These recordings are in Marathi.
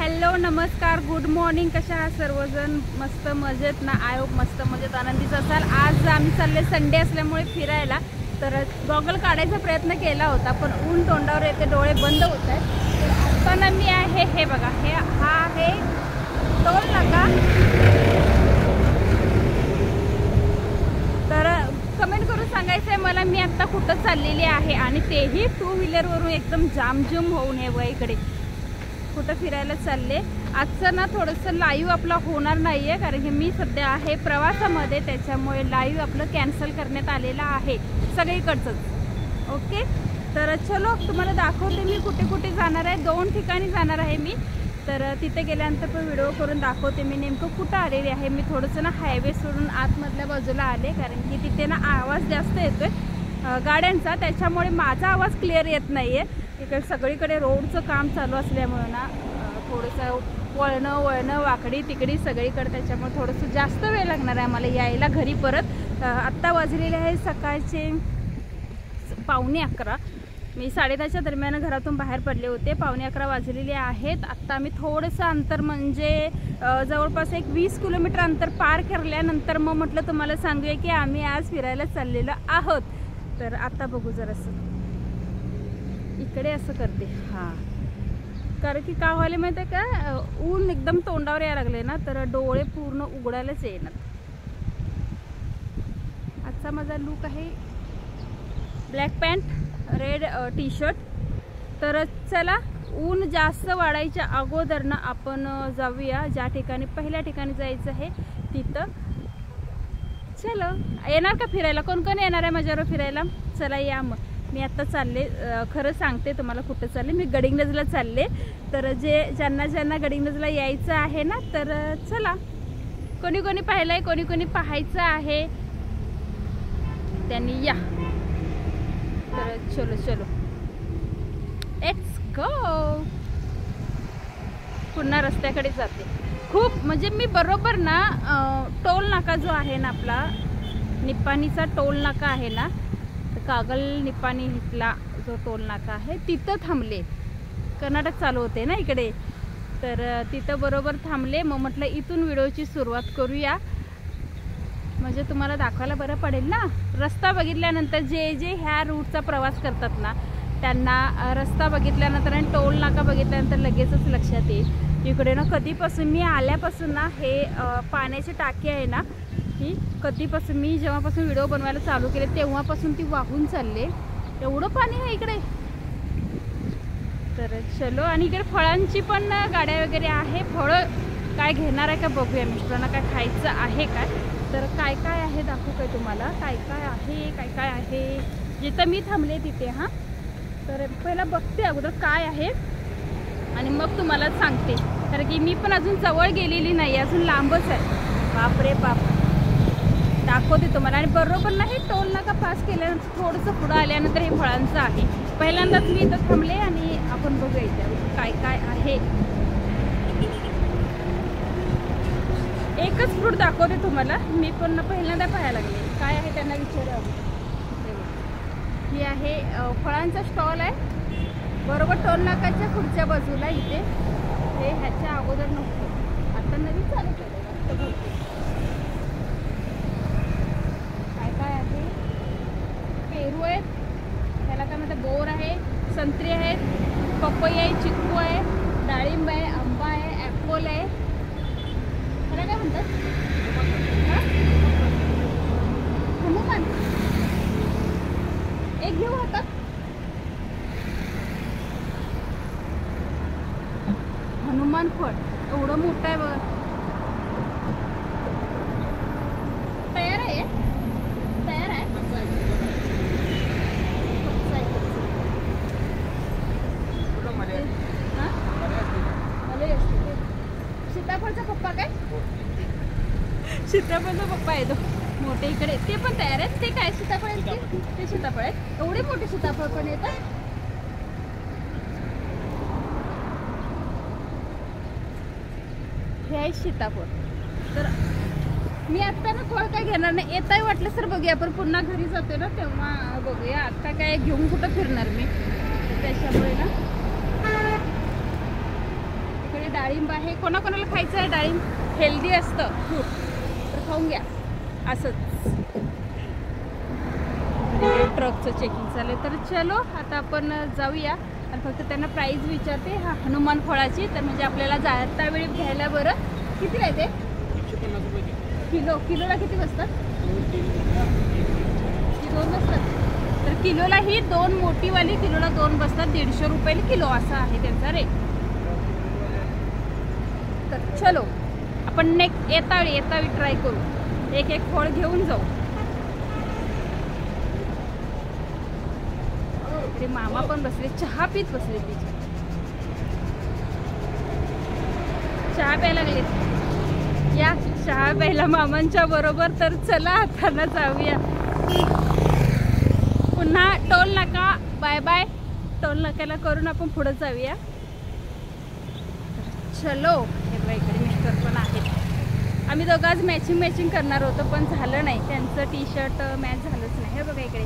हॅलो नमस्कार गुड मॉर्निंग. कशा आहात सर्वजण? मस्त मजेत ना? आय होप मस्त मजेत आनंदीच असाल. आज आम्ही चालले संडे असल्यामुळे फिरायला. तर गॉगल काढायचा प्रयत्न केला होता पण ऊन तोंडावर येते, डोळे बंद होत आहेत. तर आता मी आहे हे बघा, हा आहे टोल नाका. तर कमेंट करून सांगायचं आहे मला मी आत्ता कुठं चाललेली आहे आणि तेही 2 व्हीलरवरून एकदम जामजूम होऊन हे बघा इकडे कुठं फिरायला चालले. आजचं ना थोडंसं लाईव्ह आपला होणार नाही आहे कारण की मी सध्या आहे प्रवासामध्ये, त्याच्यामुळे लाईव्ह आपलं कॅन्सल करण्यात आलेलं आहे सगळीकडचंच. ओके, तर चलो तुम्हाला दाखवते मी कुठे कुठे जाणार आहे. 2 ठिकाणी जाणार आहे मी. तर तिथे गेल्यानंतर पण व्हिडिओ करून दाखवते मी नेमकं कुठं आलेली आहे. मी थोडंसं ना हायवे सोडून आतमधल्या बाजूला आले कारण की तिथे ना आवाज जास्त येतोय गाड्यांचा, त्याच्यामुळे माझा आवाज क्लिअर येत नाही आहे. इकडे सगळीकडे रोडचं काम चालू असल्यामुळे ना थोडंसं वळणं वाकडी तिकडी सगळीकडे, त्याच्यामुळे थोडंसं जास्त वेळ लागणार आहे मला यायला घरी परत. आत्ता वाजलेले आहे सकाळचे 11:15. मी 10:30च्या दरम्यान घरातून बाहेर पडले होते. 11:15 वाजलेले आहेत. आत्ता आम्ही थोडंसं अंतर म्हणजे जवळपास एक 20 किलोमीटर अंतर पार केल्यानंतर मग म्हटलं तुम्हाला सांगूया की आम्ही आज फिरायला चाललेलो आहोत. तर आता बघू जरासं इकडे असं करते. हां, कारण की का व्हायला माहिती आहे का, ऊन एकदम तोंडावर यायला लागले ना तर डोळे पूर्ण उघडायलाच येणार. आजचा माझा लुक आहे black pant red T shirt. तर चला ऊन जास्त वाढायच्या अगोदर ना आपण जाऊया ज्या ठिकाणी पहिल्या ठिकाणी जायचं आहे तिथं. चलो, येणार का फिरायला? कोण कोण येणार आहे माझ्यावर फिरायला? चला या मग. मी आत्ता चालले, खरं सांगते तुम्हाला कुठं चालले. मी गडिंग्लजला चालले. तर ज्यांना गडिंग्लजला यायचं आहे ना तर चला, कोणी कोणी पाहिलं आहे कोणी कोणी पाहायचं आहे त्यांनी या. तर चलो लेट्स गो. पुन्हा रस्त्याकडे जाते. खूप म्हणजे मी बरोबर ना टोल नाका जो आहे ना आपला निपाणीचा टोल नाका आहे ना, कागल निपाणी इथला जो टोल नाका आहे तिथं थांबले. कर्नाटक चालू होते ना इकडे, तर तिथं बरोबर थांबले. मग म्हटलं इथून व्हिडिओची सुरुवात करूया म्हणजे तुम्हाला दाखवायला बरं पडेल ना. रस्ता बघितल्यानंतर जे ह्या रूटचा प्रवास करतात ना त्यांना रस्ता बघितल्यानंतर आणि टोल नाका बघितल्यानंतर लगेचच लक्षात येईल इकडे ना कधीपासून मी आल्यापासून ना हे पाण्याची टाकी आहे ना ही कधीपासून मी जेव्हापासून व्हिडिओ बनवायला चालू केले तेव्हापासून ती वाहून चालले. एवढं पाणी आहे इकडे. तर चलो, आणि इकडे फळांची पण गाड्या वगैरे आहे. फळं काय घेणार आहे का बघूया. मिस्टरांना काय खायचं आहे काय, तर काय काय आहे दाखवू काय तुम्हाला. काय काय आहे जिथं मी थांबले तिथे. हां, तर पहिला बघते अगोदर काय आहे आणि मग तुम्हाला सांगते कारण की मी पण अजून जवळ गेलेली नाही, अजून लांबच आहे. बापरे बाप, दाखवते तुम्हाला. आणि बरोबर नाही टोल नाका पास केल्यानंतर थोडंसं पुढं आल्यानंतर हे फळांचं आहे. पहिल्यांदाच मी इथं थांबले आणि आपण बघूया इथे काय काय आहे. एकच फ्रूट दाखवते तुम्हाला. मी पण पहिल्यांदा पाहायला लागले काय आहे त्यांना विचारावं. ही आहे फळांचा स्टॉल आहे बरोबर टोल नाकाच्या पुढच्या बाजूला इथे. हे ह्याच्या अगोदर नव्हतं, आता नवीन चालू केलं. काय आहे, पेरू आहेत, ह्याला काय म्हणतात बोर आहे, संत्री आहेत, पपई आहे, चिक्कू आहे, डाळिंब आहे, आंबा आहे, ॲपल आहे. ह्याला काय म्हणतात? हनुमान. एक घेऊ हातात. हनुमान फळ एवढं मोठं आहे बघा. तयार आहे सीताफळचा पप्पा काय? सीताफळचा पप्पा आहे तो मोठे. इकडे ते पण तयार आहेत. ते काय सीताफळ आहेत? ते सीताफळ आहेत. एवढे मोठे सीताफळ पण येतात. हे आहे सीताफळ. तर मी आत्ता ना फळ काय घेणार नाही. येताही वाटलं तर बघूया, आपण पुन्हा घरी जातो ना तेव्हा बघूया. आत्ता काय घेऊन कुठं फिरणार मी, त्याच्यामुळे ना डाळिंब आहे. कोणाकोणाला खायचं आहे डाळिंब, हेल्दी असतं फ्रूट, तर खाऊन घ्या. असंच ट्रकचं चेकिंग चालू आहे. तर चलो आता आपण जाऊया. आणि फक्त त्यांना प्राईस विचारते हा हनुमान फळाची, तर म्हणजे आपल्याला जाता वेळी घ्यायला बरं. किती आहे ते? 150 रुपये किलो. किलोला किती बसतात? 2 बसतात. तर किलोला ही 2 मोठीवाली किलोला 2 बसतात. 150 रुपये किलो असा आहे त्यांचा रेट. तर चलो आपण नेक्स्ट येतावेळी ट्राय करू. एक एक फळ घेऊन जाऊ. इकडे मामा पण बसले, चहा पीत बसले. तिचे चहा प्यायला लागलेत. या चहा प्यायला मामांच्या बरोबर. तर चला आता ना जाऊया. पुन्हा टोल नाका बाय बाय. टोल नाक्याला करून आपण पुढे जाऊया. चलो. हे बघा इकडे मिस्टर पण आहेत. आम्ही दोघं आज मॅचिंग करणार होतो पण झालं नाही. त्यांचं टी शर्ट मॅच झालंच नाही. हे बघा इकडे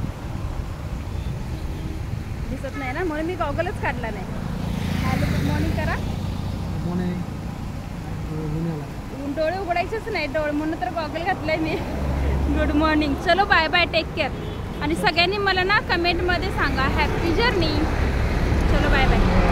दिसत नाही ना, म्हणून मी गॉगलच काढला नाही. हॅलो गुड मॉर्निंग करा. डोळे उघडायचेच नाही डोळे म्हणून तर गॉगल घातलाय मी. Good morning. चलो बाय बाय, टेक केअर. आणि सगळ्यांनी मला ना कमेंटमध्ये सांगा हॅपी जर्नी. चलो बाय बाय.